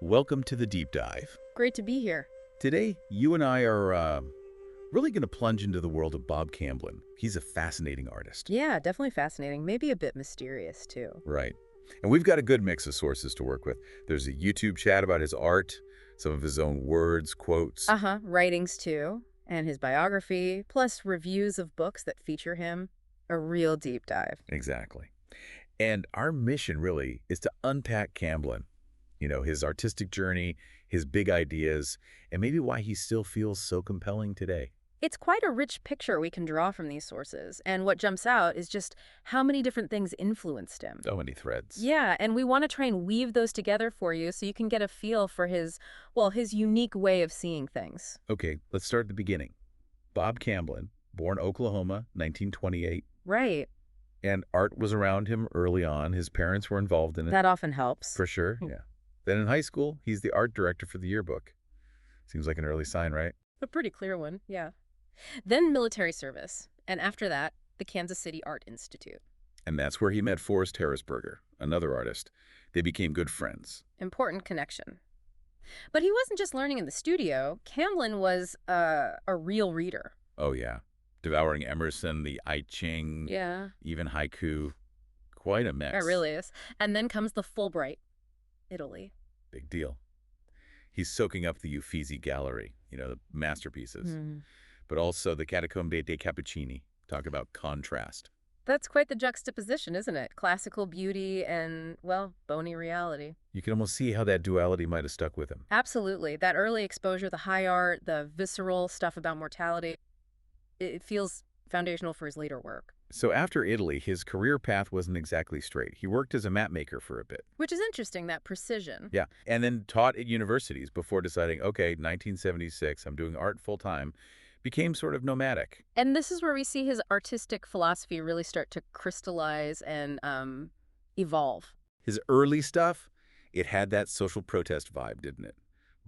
welcome to the deep dive. Great to be here. Today, you and I are really going to plunge into the world of Bob Camblin. He's a fascinating artist. Yeah, definitely fascinating. Maybe a bit mysterious, too. Right. And we've got a good mix of sources to work with. There's a YouTube chat about his art, some of his own words, quotes. Writings, too, and his biography, plus reviews of books that feature him. A real deep dive. Exactly. And our mission, really, is to unpack Camblin. You know, his artistic journey, his big ideas, and maybe why he still feels so compelling today. It's quite a rich picture we can draw from these sources, and what jumps out is just how many different things influenced him. So many threads. Yeah, and we want to try and weave those together for you so you can get a feel for his unique way of seeing things. Okay, let's start at the beginning. Bob Camblin, born Oklahoma, 1928. Right. And art was around him early on. His parents were involved in it. That often helps. For sure, yeah. Then in high school, he's the art director for the yearbook. Seems like an early sign, right? A pretty clear one, yeah. Then military service, and after that, the Kansas City Art Institute. And that's where he met Forrest Harrisberger, another artist. They became good friends. Important connection. But he wasn't just learning in the studio. Camblin was a real reader. Oh, yeah. Devouring Emerson, the I Ching, Yeah. even haiku. Quite a mess. It really is. And then comes the Fulbright, Italy. Big deal. He's soaking up the Uffizi Gallery, the masterpieces. But also the Catacombe dei Cappuccini. Talk about contrast. That's quite the juxtaposition, isn't it? Classical beauty and, well, bony reality. You can almost see how that duality might have stuck with him. Absolutely. That early exposure, the high art, the visceral stuff about mortality, it feels foundational for his later work. So after Italy, his career path wasn't exactly straight. He worked as a map maker for a bit. Which is interesting, that precision. Yeah, and then taught at universities before deciding, okay, 1976, I'm doing art full-time. Became sort of nomadic. And this is where we see his artistic philosophy really start to crystallize and evolve. His early stuff, it had that social protest vibe, didn't it?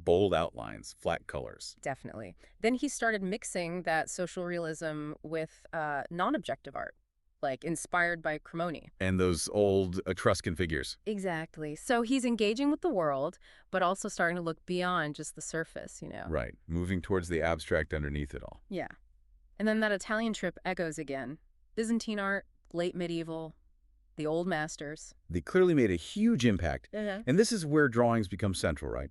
Bold outlines, flat colors. Definitely. Then he started mixing that social realism with non-objective art, like inspired by Cremoni. And those old Etruscan figures. Exactly. So he's engaging with the world, but also starting to look beyond just the surface, Right. Moving towards the abstract underneath it all. Yeah. And then that Italian trip echoes again. Byzantine art, late medieval, the old masters. They clearly made a huge impact. And this is where drawings become central, right?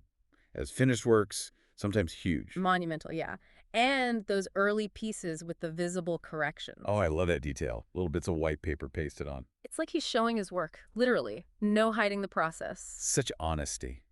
As finished works, sometimes huge. Monumental, yeah. And those early pieces with the visible corrections. Oh, I love that detail. Little bits of white paper pasted on. It's like he's showing his work, literally. No hiding the process. Such honesty.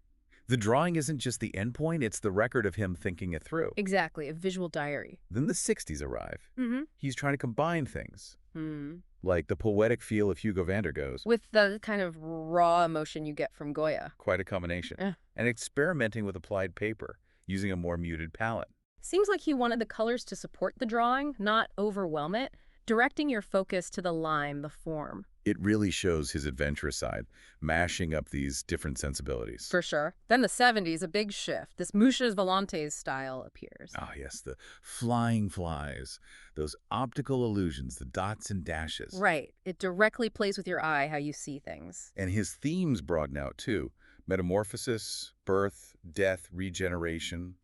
The drawing isn't just the endpoint, it's the record of him thinking it through. Exactly, a visual diary. Then the 60s arrive. He's trying to combine things. Mm. Like the poetic feel of Hugo van der Goes. With the kind of raw emotion you get from Goya. Quite a combination. Yeah. And experimenting with applied paper, using a more muted palette. Seems like he wanted the colors to support the drawing, not overwhelm it, directing your focus to the line, the form. It really shows his adventurous side, mashing up these different sensibilities. For sure. Then the 70s, a big shift. This Muchas Volantes style appears. Ah, yes, the flying flies, those optical illusions, the dots and dashes. Right. It directly plays with your eye how you see things. And his themes broaden out, too. Metamorphosis, birth, death, regeneration.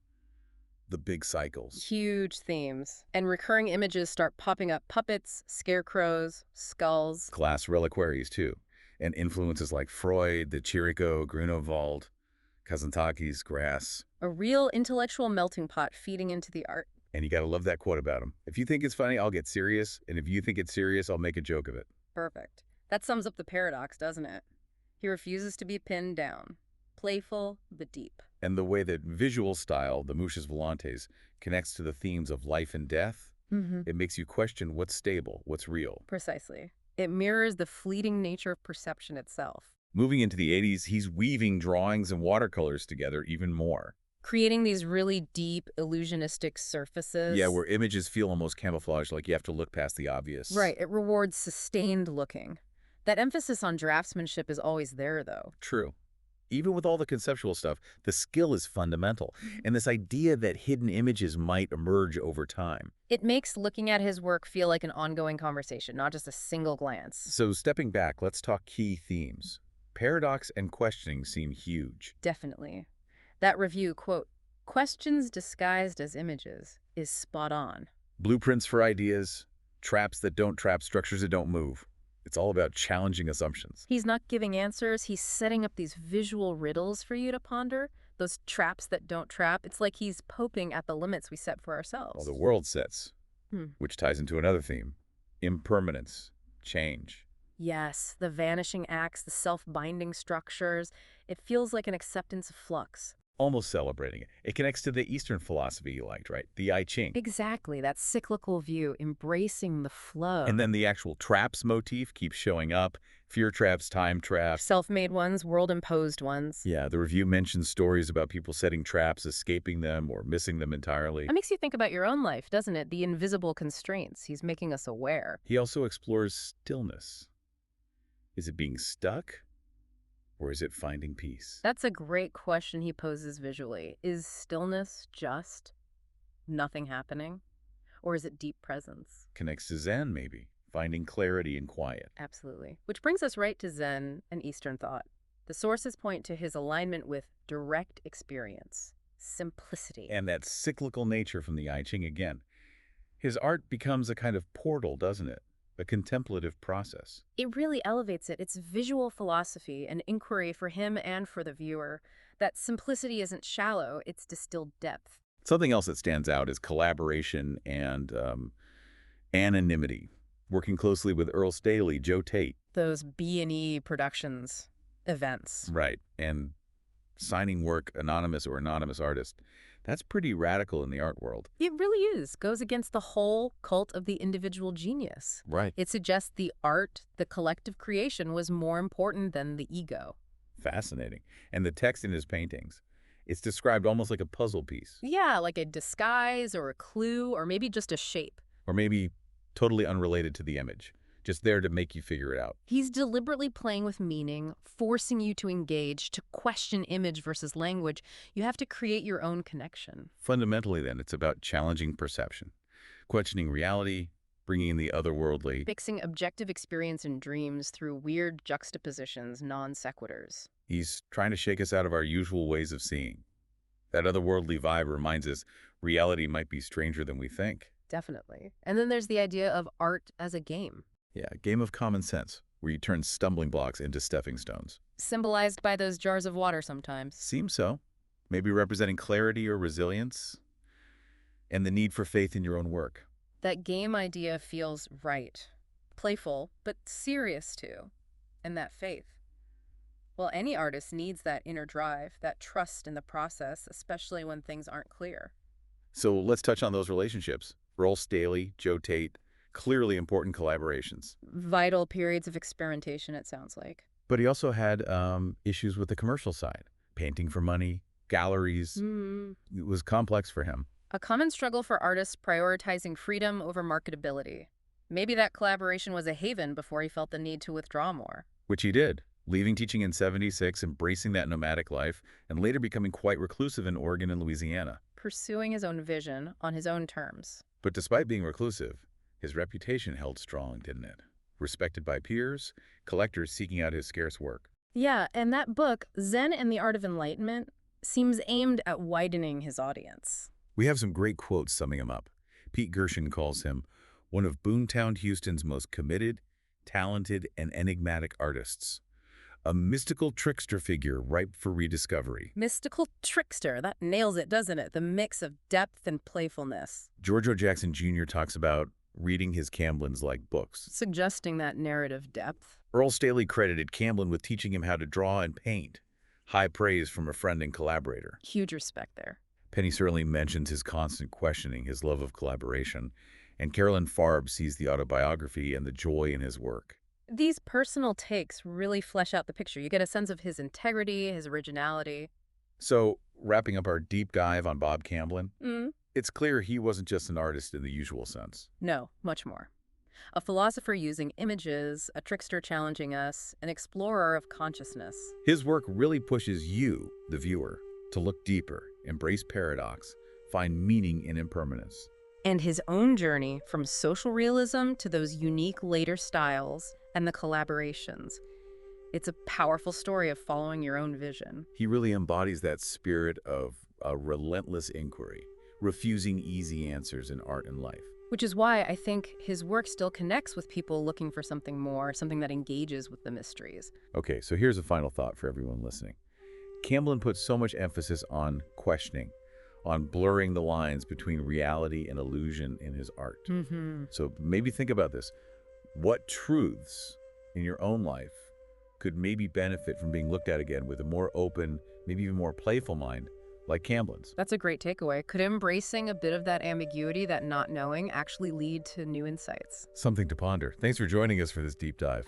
The big cycles. Huge themes. And recurring images start popping up. Puppets, scarecrows, skulls. Glass reliquaries, too. And influences like Freud, the Chirico, Grunewald, Kazantaki's grass. A real intellectual melting pot feeding into the art. And you gotta love that quote about him. If you think it's funny, I'll get serious. And if you think it's serious, I'll make a joke of it. Perfect. That sums up the paradox, doesn't it? He refuses to be pinned down. Playful, but deep. And the way that visual style, the Muchas Volantes, connects to the themes of life and death, it makes you question what's stable, what's real. Precisely. It mirrors the fleeting nature of perception itself. Moving into the 80s, he's weaving drawings and watercolors together even more. Creating these really deep, illusionistic surfaces. Yeah, where images feel almost camouflaged, like you have to look past the obvious. Right. It rewards sustained looking. That emphasis on draftsmanship is always there, though. True. Even with all the conceptual stuff, the skill is fundamental. And this idea that hidden images might emerge over time. It makes looking at his work feel like an ongoing conversation, not just a single glance. So stepping back, let's talk key themes. Paradox and questioning seem huge. Definitely. That review, quote, "questions disguised as images," is spot on. Blueprints for ideas, traps that don't trap, structures that don't move. It's all about challenging assumptions. He's not giving answers, he's setting up these visual riddles for you to ponder, those traps that don't trap. It's like he's poking at the limits we set for Well, ourselves. the world sets, Hmm. which ties into another theme, impermanence, change. Yes, the vanishing acts, the self-binding structures. It feels like an acceptance of flux. Almost celebrating it. It connects to the Eastern philosophy you liked, right? The I Ching. Exactly, that cyclical view, embracing the flow. And then the actual traps motif keeps showing up. Fear traps, time traps. Self-made ones, world-imposed ones. Yeah, the review mentions stories about people setting traps, escaping them, or missing them entirely. That makes you think about your own life, doesn't it? The invisible constraints. He's making us aware. He also explores stillness. Is it being stuck, or is it finding peace? That's a great question he poses visually. Is stillness just nothing happening? Or is it deep presence? Connects to Zen, maybe, finding clarity in quiet. Absolutely. Which brings us right to Zen and Eastern thought. The sources point to his alignment with direct experience, simplicity. And that cyclical nature from the I Ching again. His art becomes a kind of portal, doesn't it? A contemplative process. It really elevates it. It's visual philosophy, an inquiry for him and for the viewer. That simplicity isn't shallow, it's distilled depth. Something else that stands out is collaboration and anonymity. Working closely with Earl Staley, Joe Tate. Those B&E Productions events. Right. And signing work, anonymous or anonymous artist. That's pretty radical in the art world. It really is. Goes against the whole cult of the individual genius. Right. It suggests the art, the collective creation, was more important than the ego. Fascinating. And the text in his paintings, it's described almost like a puzzle piece. Yeah, like a disguise or a clue or maybe just a shape. Or maybe totally unrelated to the image. Just there to make you figure it out. He's deliberately playing with meaning, forcing you to engage, to question image versus language. You have to create your own connection. Fundamentally, then, it's about challenging perception, questioning reality, bringing in the otherworldly. Fixing objective experience and dreams through weird juxtapositions, non sequiturs. He's trying to shake us out of our usual ways of seeing. That otherworldly vibe reminds us reality might be stranger than we think. Definitely. And then there's the idea of art as a game. Yeah, a game of common sense, where you turn stumbling blocks into stepping stones. Symbolized by those jars of water sometimes. Seems so. Maybe representing clarity or resilience, and the need for faith in your own work. That game idea feels right. Playful, but serious too. And that faith. Well, any artist needs that inner drive, that trust in the process, especially when things aren't clear. So let's touch on those relationships. Earl Staley, Joe Tate, clearly important collaborations. Vital periods of experimentation, it sounds like. But he also had issues with the commercial side. Painting for money, galleries. It was complex for him. A common struggle for artists prioritizing freedom over marketability. Maybe that collaboration was a haven before he felt the need to withdraw more. Which he did, leaving teaching in '76, embracing that nomadic life, and later becoming quite reclusive in Oregon and Louisiana. Pursuing his own vision on his own terms. But despite being reclusive, his reputation held strong, didn't it? Respected by peers, collectors seeking out his scarce work. Yeah, and that book, Zen and the Art of Enlightenment, seems aimed at widening his audience. We have some great quotes summing him up. Pete Gershon calls him one of Boomtown Houston's most committed, talented, and enigmatic artists. A mystical trickster figure ripe for rediscovery. Mystical trickster, that nails it, doesn't it? The mix of depth and playfulness. George O. Jackson Jr. talks about reading his Camblins like books. Suggesting that narrative depth. Earl Staley credited Camblin with teaching him how to draw and paint. High praise from a friend and collaborator. Huge respect there. Penny certainly mentions his constant questioning, his love of collaboration, and Carolyn Farb sees the autobiography and the joy in his work. These personal takes really flesh out the picture. You get a sense of his integrity, his originality. So, wrapping up our deep dive on Bob Camblin, Mm. it's clear he wasn't just an artist in the usual sense. No, much more. A philosopher using images, a trickster challenging us, an explorer of consciousness. His work really pushes you, the viewer, to look deeper, embrace paradox, find meaning in impermanence. And his own journey from social realism to those unique later styles and the collaborations. It's a powerful story of following your own vision. He really embodies that spirit of a relentless inquiry, refusing easy answers in art and life. Which is why I think his work still connects with people looking for something more, something that engages with the mysteries. Okay, so here's a final thought for everyone listening. Camblin puts so much emphasis on questioning, on blurring the lines between reality and illusion in his art. So maybe think about this. What truths in your own life could maybe benefit from being looked at again with a more open, maybe even more playful mind, like Camblin's? That's a great takeaway. Could embracing a bit of that ambiguity, that not knowing, actually lead to new insights? Something to ponder. Thanks for joining us for this deep dive.